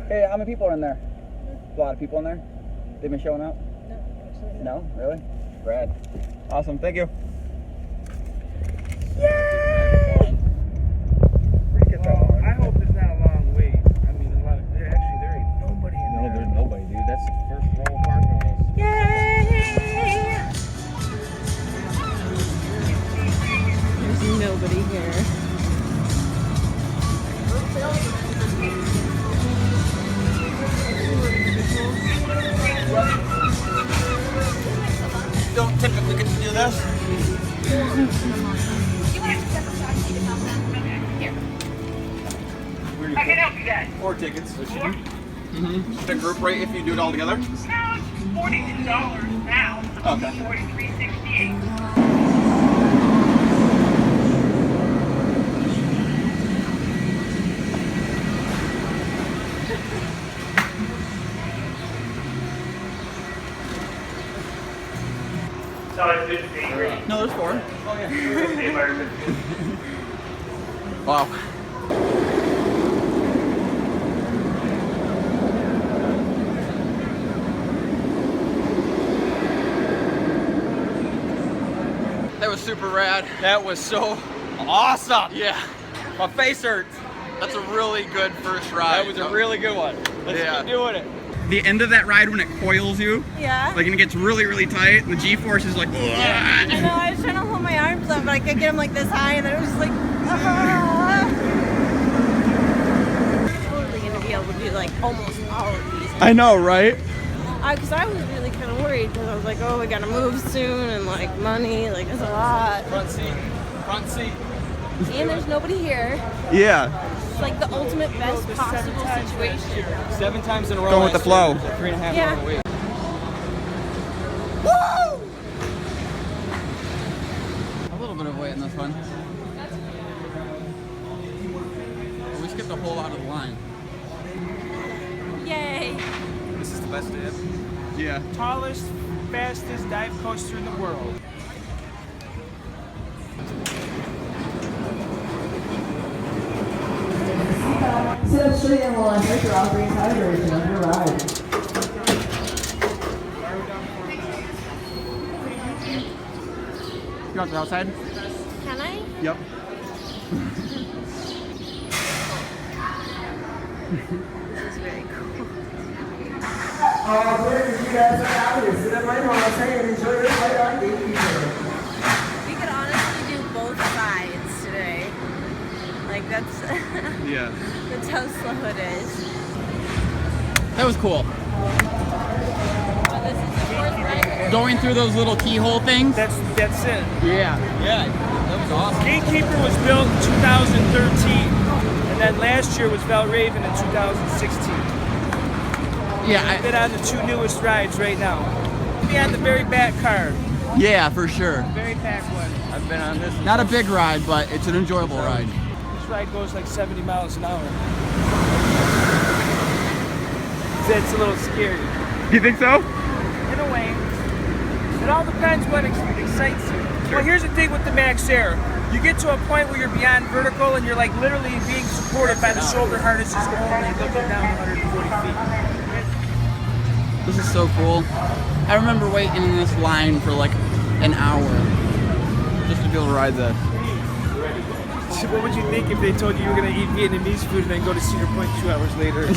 Hey, how many people are in there? A lot of people in there? They've been showing up? No, actually. No? Really? Rad. Awesome, thank you. Yay! Well, I hope there's not a long wait. I mean, a lot of there ain't nobody in there. No, there's nobody, dude. That's the first row of parking lots. Yay! There's nobody here. Don't typically get to do this. I can help you guys. 4 tickets. Mm-hmm. The group rate if you do it all together? No, it's $42 now. Okay. $43.68. So it's 15. No, there's 4. Oh, yeah. Wow. That was super rad. That was so awesome. Yeah. My face hurts. That's a really good first ride. That was a really good one. Let's keep doing it. The end of that ride when it coils you, Yeah. like, and it gets really, really tight, and the G-force is like, I know, I was trying to hold my arms up, but I could get them like this high, and then it was just like, Totally gonna be able to do like almost all of these. I know, right? Because I was really kind of worried, because I was like, oh, we gotta move soon, and like money, like it's a lot. Front seat. Front seat. And there's nobody here. Yeah. It's like the ultimate best possible situation. 7 times in a row. Going with the flow. 3.5 Yeah. hour wait. Woo! A little bit of weight in this one. But we skipped a whole lot of the line. Yay! This is the best dip. Yeah. Tallest, fastest dive coaster in the world. Sit up straight and we'll take your offering hydration on your ride. You want the outside? Can I? Yep. This is very cool. Please, you guys are out here. Sit up right on us and enjoy your flight on Gatekeeper. We could honestly do both sides today. Like that's Yeah. that's how slow it is. That was cool. So this is the fourth ride. Going through those little keyhole things. That's it. Yeah. Yeah, that was awesome. Gatekeeper was built in 2013, and then last year was Valraven in 2016. Yeah. I've been on the 2 newest rides right now. Be on the very back car, Yeah, for sure. very back one. I've been on this. Not a big ride, but it's an enjoyable ride. This ride goes like 70 miles an hour. It's a little scary. You think so? In a way. It all depends what excites you. Well, here's the thing with the Max Air. You get to a point where you're beyond vertical and you're like literally being supported by the shoulder harnesses only looking down 140 feet. This is so cool. I remember waiting in this line for like an hour just to be able to ride this. What would you think if they told you you were going to eat Vietnamese food and then go to Cedar Point 2 hours later?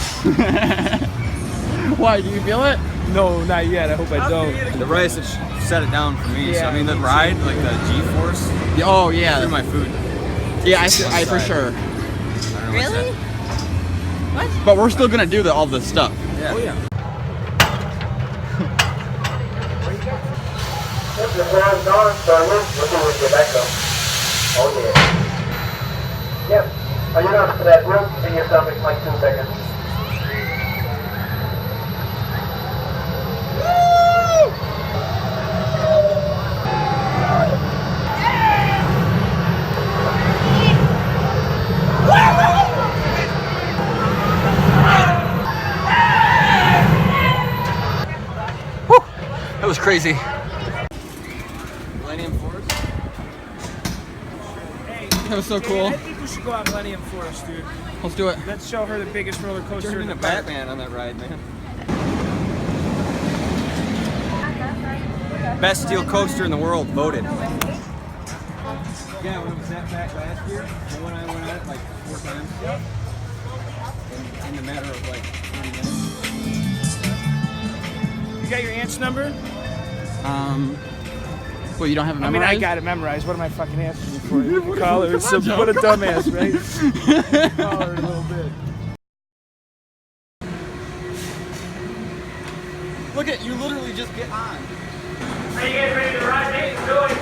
Why, do you feel it? No, not yet. I hope I don't. The rice has set it down for me. So I mean, the ride, like the G-force, Oh yeah. through my food. Yeah, I for sure. I don't know what's Really? What? But we're still gonna do all this stuff. that. Yeah. Yep, the floor's gone, so I'm looking with you back though. Oh yeah. Yep. Are you not for that room? Give yourself like 2 seconds. That was crazy. Millennium Forest. Hey, That was so cool. I think we should go on Millennium Forest, dude. Let's do it. Let's show her the biggest roller coaster Turned in the into park. Batman on that ride, man. Best steel coaster in the world, voted. Yeah, when it was that back last year, and when I went on it like 4 times. Yep. In the matter of like 30 minutes. You got your aunt's number? Well, you don't have it I mean, memorized? I got it memorized. What am I fucking asking you for? You can call her. What a dumbass, right? Call her in a little bit. Look at you, literally just get on. Are you guys ready to ride? It's going.